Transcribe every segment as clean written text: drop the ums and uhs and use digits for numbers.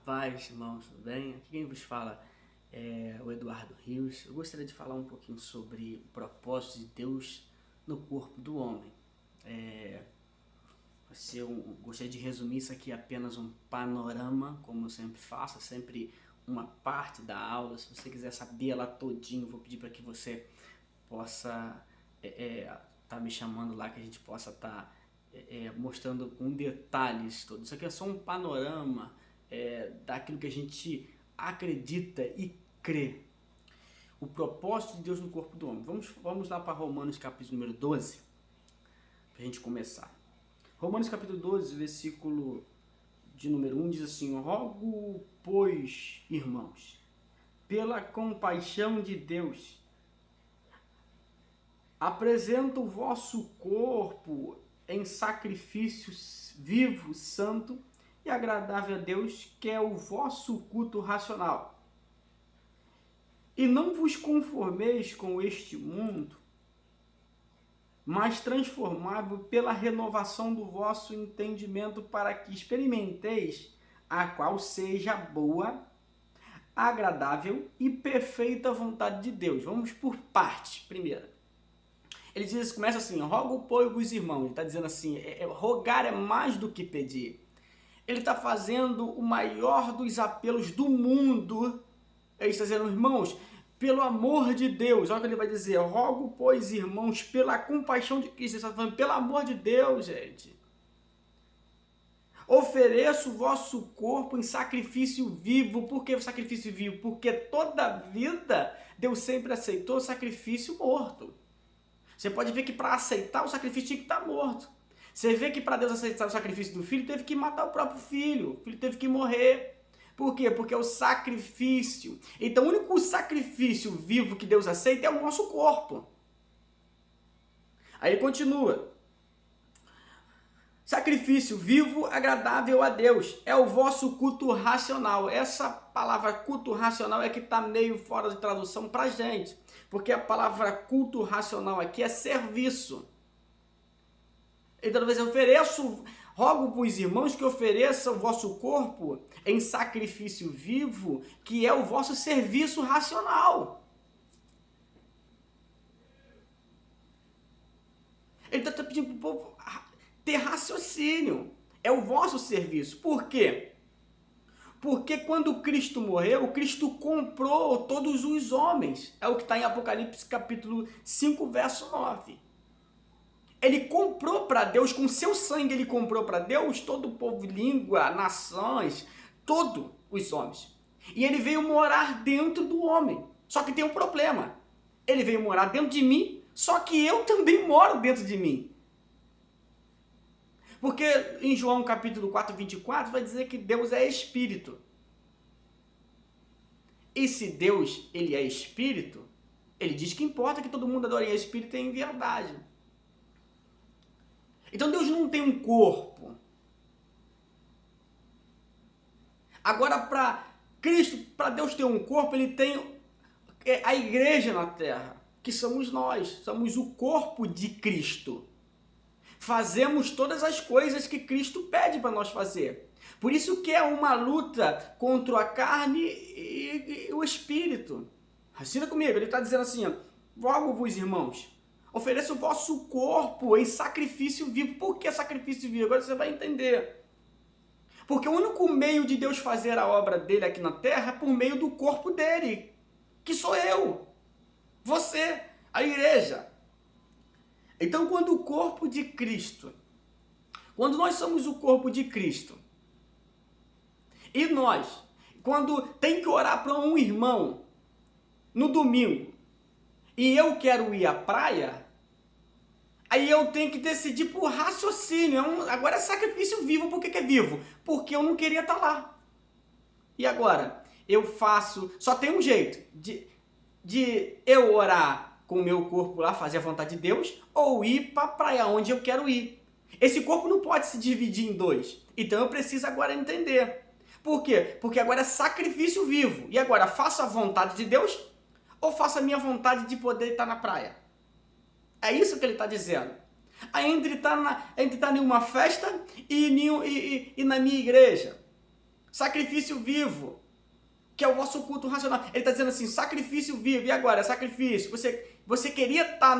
Paz, irmãos, tudo bem? Aqui quem vos fala é o Eduardo Rios. Eu gostaria de falar um pouquinho sobre o propósito de Deus no corpo do homem. Gostaria de resumir isso aqui apenas um panorama, como eu sempre faço, sempre uma parte da aula. Se você quiser saber ela todinho, vou pedir para que você possa tá me chamando lá, que a gente possa estar mostrando com detalhes tudo. Isso aqui é só um panorama daquilo que a gente acredita e crê. O propósito de Deus no corpo do homem. Vamos lá para Romanos capítulo número 12, para a gente começar. Romanos capítulo 12, versículo de número 1 diz assim: rogo, pois, irmãos, pela compaixão de Deus, apresenta o vosso corpo em sacrifício vivo, santo e agradável a Deus, que é o vosso culto racional. E não vos conformeis com este mundo, mas transformável pela renovação do vosso entendimento, para que experimenteis a qual seja a boa, agradável e perfeita vontade de Deus. Vamos por partes. Primeiro, ele diz, começa assim: rogo, pois, irmãos. Ele está dizendo assim, rogar é mais do que pedir. Ele está fazendo o maior dos apelos do mundo. Ele está dizendo, irmãos, pelo amor de Deus. Olha o que ele vai dizer: rogo, pois, irmãos, pela compaixão de Cristo. Ele está falando, pelo amor de Deus, gente. Ofereço o vosso corpo em sacrifício vivo. Por que o sacrifício vivo? Porque toda a vida Deus sempre aceitou o sacrifício morto. Você pode ver que para aceitar o sacrifício tinha que estar morto. Você vê que para Deus aceitar o sacrifício do filho, teve que matar o próprio filho. O filho teve que morrer. Por quê? Porque é o sacrifício. Então o único sacrifício vivo que Deus aceita é o nosso corpo. Aí ele continua. Sacrifício vivo, agradável a Deus. É o vosso culto racional. Essa palavra culto racional é que está meio fora de tradução para a gente. Porque a palavra culto racional aqui é serviço. Então, talvez eu rogo-vos, irmãos, que ofereçam o vosso corpo em sacrifício vivo, que é o vosso serviço racional. Ele está pedindo para o povo ter raciocínio. É o vosso serviço. Por quê? Porque quando Cristo morreu, Cristo comprou todos os homens. É o que está em Apocalipse capítulo 5, verso 9. Ele comprou para Deus, com seu sangue ele comprou para Deus todo o povo, língua, nações, todos os homens. E ele veio morar dentro do homem. Só que tem um problema. Ele veio morar dentro de mim, só que eu também moro dentro de mim. Porque em João capítulo 4, 24, vai dizer que Deus é espírito. E se Deus ele é espírito, ele diz que importa que todo mundo adore a espírito em verdade. Então Deus não tem um corpo. Agora, para Cristo, para Deus ter um corpo, ele tem a igreja na terra, que somos nós, somos o corpo de Cristo. Fazemos todas as coisas que Cristo pede para nós fazer. Por isso que é uma luta contra a carne e o espírito. Assina comigo, ele está dizendo assim: rogo-vos, irmãos, ofereça o vosso corpo em sacrifício vivo. Por que sacrifício vivo? Agora você vai entender. Porque o único meio de Deus fazer a obra dele aqui na terra é por meio do corpo dele, que sou eu, você, a igreja. Então, quando o corpo de Cristo, quando nós somos o corpo de Cristo, e nós, quando tem que orar para um irmão no domingo, e eu quero ir à praia, aí eu tenho que decidir por raciocínio. Agora é sacrifício vivo. Por que é vivo? Porque eu não queria estar lá. E agora? Eu faço... Só tem um jeito de eu orar com o meu corpo lá, fazer a vontade de Deus, ou ir para a praia onde eu quero ir. Esse corpo não pode se dividir em dois. Então eu preciso agora entender. Por quê? Porque agora é sacrifício vivo. E agora, faço a vontade de Deus ou faço a minha vontade de poder estar na praia? É isso que ele está dizendo. Aí entre estar em uma festa e na minha igreja. sacrifício vivo, que é o vosso culto racional. Ele está dizendo assim, sacrifício vivo, e agora? Sacrifício. Você queria estar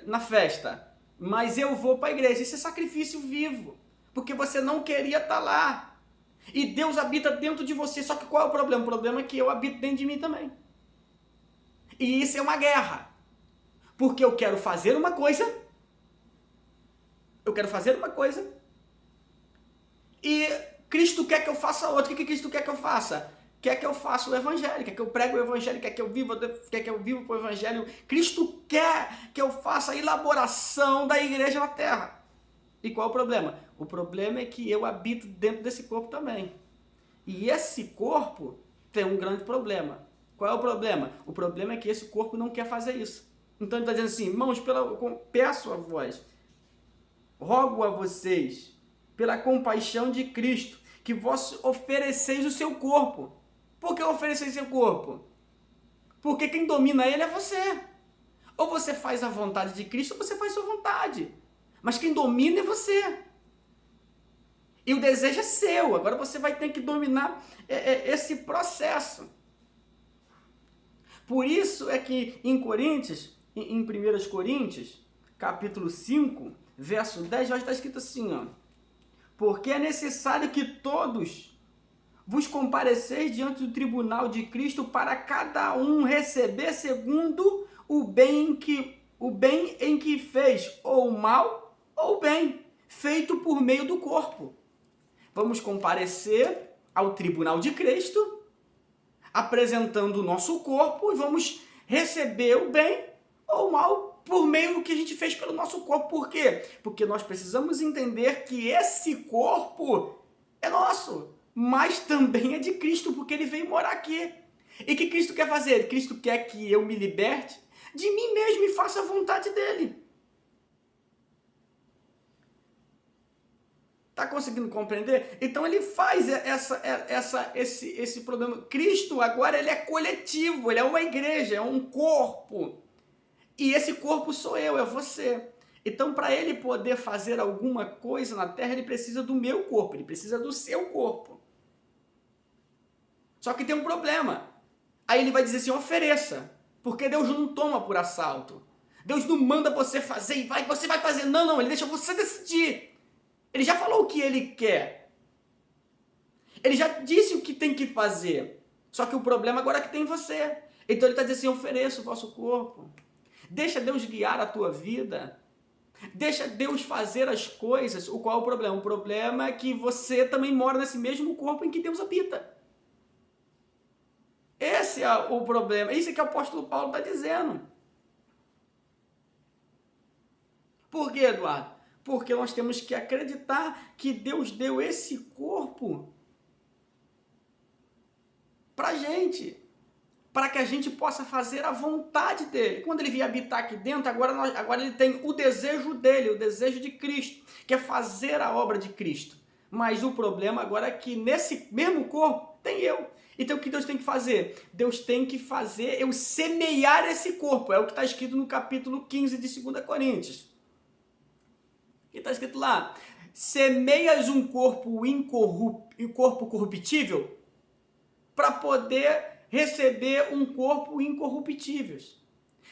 na festa, mas eu vou para a igreja. Isso é sacrifício vivo, porque você não queria estar lá. E Deus habita dentro de você, só que qual é o problema? O problema é que eu habito dentro de mim também. E isso é uma guerra, porque eu quero fazer uma coisa, e Cristo quer que eu faça outra. O que Cristo quer que eu faça? Quer que eu faça o evangelho, quer que eu pregue o evangelho, quer que eu viva o evangelho. Cristo quer que eu faça a elaboração da igreja na terra. E qual é o problema? O problema é que eu habito dentro desse corpo também. E esse corpo tem um grande problema. Qual é o problema? O problema é que esse corpo não quer fazer isso. Então ele está dizendo assim, irmãos, peço a vós, rogo a vocês, pela compaixão de Cristo, que vós ofereceis o seu corpo. Por que ofereceis seu corpo? Porque quem domina ele é você. Ou você faz a vontade de Cristo, ou você faz a sua vontade. Mas quem domina é você. E o desejo é seu. Agora você vai ter que dominar esse processo. Por isso é que em Coríntios, em 1 Coríntios, capítulo 5, verso 10, já está escrito assim, ó. Porque é necessário que todos vos compareceis diante do tribunal de Cristo para cada um receber segundo o bem em que fez, ou o mal, ou o bem, feito por meio do corpo. Vamos comparecer ao tribunal de Cristo, apresentando o nosso corpo, e vamos receber o bem ou o mal por meio do que a gente fez pelo nosso corpo. Por quê? Porque nós precisamos entender que esse corpo é nosso, mas também é de Cristo, porque ele veio morar aqui. E o que Cristo quer fazer? Cristo quer que eu me liberte de mim mesmo e faça a vontade dele. Está conseguindo compreender? Então ele faz esse problema. Cristo agora ele é coletivo, ele é uma igreja, é um corpo. E esse corpo sou eu, é você. Então para ele poder fazer alguma coisa na terra, ele precisa do meu corpo, ele precisa do seu corpo. Só que tem um problema. Aí ele vai dizer assim, ofereça. Porque Deus não toma por assalto. Deus não manda você fazer e você vai fazer. Não, ele deixa você decidir. Ele já falou o que ele quer. Ele já disse o que tem que fazer. Só que o problema agora é que tem você. Então ele está dizendo assim, ofereça o vosso corpo. Deixa Deus guiar a tua vida. Deixa Deus fazer as coisas. Qual é o problema? O problema é que você também mora nesse mesmo corpo em que Deus habita. Esse é o problema. Isso é que o apóstolo Paulo está dizendo. Por quê, Eduardo? Porque nós temos que acreditar que Deus deu esse corpo para a gente, para que a gente possa fazer a vontade dele. Quando ele vier habitar aqui dentro, agora ele tem o desejo dele, o desejo de Cristo, que é fazer a obra de Cristo. Mas o problema agora é que nesse mesmo corpo tem eu. Então o que Deus tem que fazer? Deus tem que fazer eu semear esse corpo. É o que está escrito no capítulo 15 de 2 Coríntios. Que está escrito lá, semeias um corpo corruptível para poder receber um corpo incorruptível.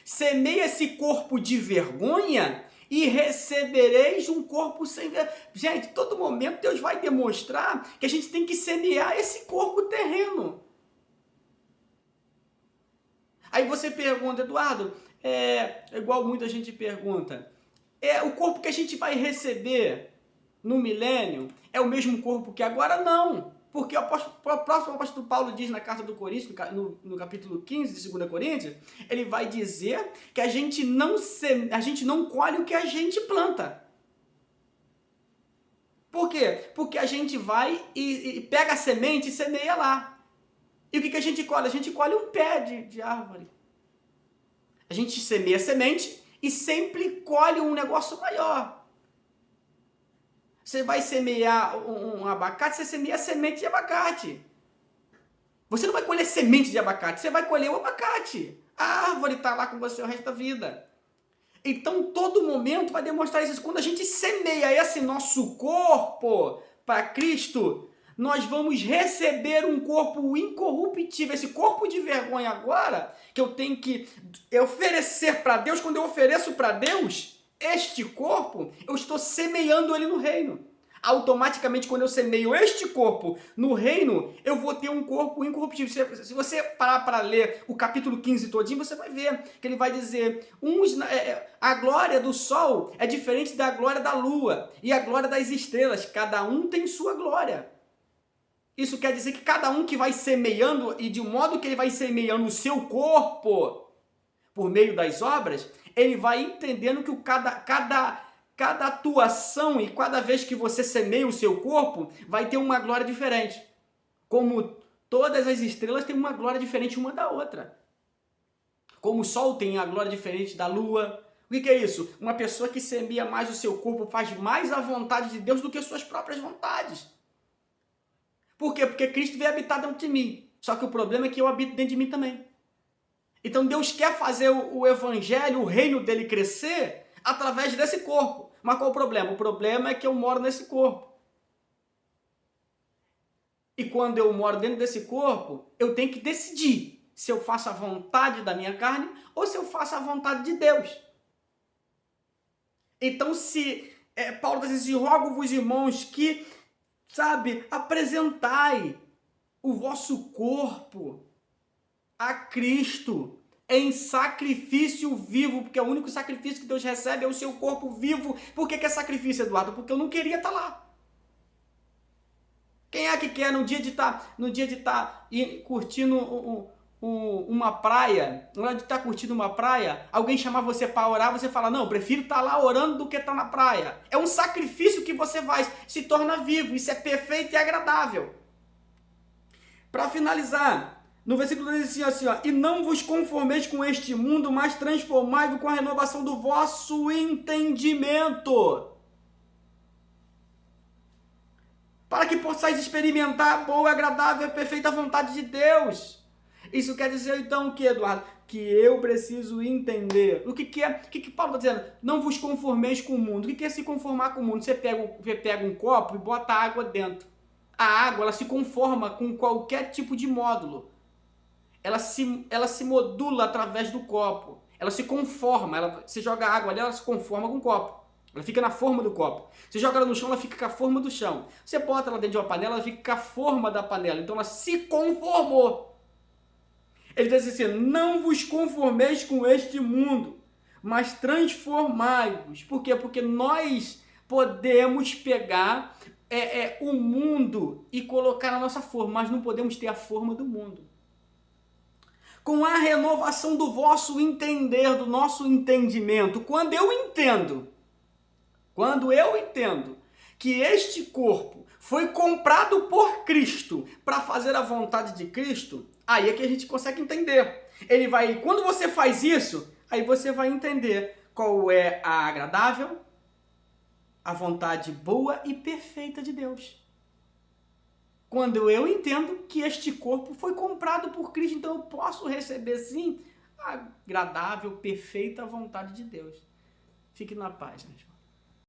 Semeia esse corpo de vergonha e recebereis um corpo sem vergonha. Gente, todo momento Deus vai demonstrar que a gente tem que semear esse corpo terreno. Aí você pergunta, Eduardo, igual muita gente pergunta, o corpo que a gente vai receber no milênio é o mesmo corpo que agora? Não. Porque o próximo apóstolo Paulo diz na carta do Coríntios, no capítulo 15 de 2 Coríntios, ele vai dizer que a gente não colhe o que a gente planta. Por quê? Porque a gente vai e pega a semente e semeia lá. E o que a gente colhe? A gente colhe um pé de árvore. A gente semeia a semente e sempre colhe um negócio maior. Você vai semear um abacate, você semeia semente de abacate. Você não vai colher semente de abacate, você vai colher o abacate. A árvore está lá com você o resto da vida. Então, todo momento vai demonstrar isso. Quando a gente semeia esse nosso corpo para Cristo, nós vamos receber um corpo incorruptível. Esse corpo de vergonha agora, que eu tenho que oferecer para Deus, quando eu ofereço para Deus este corpo, eu estou semeando ele no reino. Automaticamente, quando eu semeio este corpo no reino, eu vou ter um corpo incorruptível. Se você parar para ler o capítulo 15 todinho, você vai ver que ele vai dizer, a glória do sol é diferente da glória da lua e a glória das estrelas. Cada um tem sua glória. Isso quer dizer que cada um que vai semeando, e de um modo que ele vai semeando o seu corpo por meio das obras, ele vai entendendo que cada atuação e cada vez que você semeia o seu corpo, vai ter uma glória diferente. Como todas as estrelas têm uma glória diferente uma da outra. Como o sol tem a glória diferente da lua. O que é isso? Uma pessoa que semeia mais o seu corpo faz mais a vontade de Deus do que suas próprias vontades. Por quê? Porque Cristo veio habitar dentro de mim. Só que o problema é que eu habito dentro de mim também. Então Deus quer fazer o evangelho, o reino dele crescer através desse corpo. Mas qual o problema? O problema é que eu moro nesse corpo. E quando eu moro dentro desse corpo, eu tenho que decidir se eu faço a vontade da minha carne ou se eu faço a vontade de Deus. Então, Paulo diz assim, rogo-vos, irmãos, que, apresentai o vosso corpo a Cristo em sacrifício vivo, porque o único sacrifício que Deus recebe é o seu corpo vivo. Por que é sacrifício, Eduardo? Porque eu não queria estar lá. Quem é que quer no dia de estar curtindo uma praia, na hora de estar curtindo uma praia, alguém chamar você para orar, você fala, não, prefiro estar lá orando do que estar na praia. É um sacrifício que você faz, se torna vivo, isso é perfeito e agradável. Para finalizar, no versículo 2 diz assim, e não vos conformeis com este mundo, mas transformai-vos com a renovação do vosso entendimento, para que possais experimentar a boa, agradável e perfeita vontade de Deus. Isso quer dizer então o que, Eduardo? Que eu preciso entender. O que Paulo está dizendo? Não vos conformeis com o mundo. O que é se conformar com o mundo? Você pega um copo e bota água dentro. A água, ela se conforma com qualquer tipo de módulo. Ela se modula através do copo. Ela se conforma. Você joga água ali, ela se conforma com o copo. Ela fica na forma do copo. Você joga ela no chão, ela fica com a forma do chão. Você bota ela dentro de uma panela, ela fica com a forma da panela. Então ela se conformou. Ele diz assim, não vos conformeis com este mundo, mas transformai-vos. Por quê? Porque nós podemos pegar o mundo e colocar na nossa forma, mas não podemos ter a forma do mundo. Com a renovação do vosso entender, do nosso entendimento, quando eu entendo que este corpo foi comprado por Cristo para fazer a vontade de Cristo, aí é que a gente consegue entender. Quando você faz isso, aí você vai entender qual é a agradável, a vontade boa e perfeita de Deus. Quando eu entendo que este corpo foi comprado por Cristo, então eu posso receber sim a agradável, perfeita vontade de Deus. Fique na paz, meus irmãos.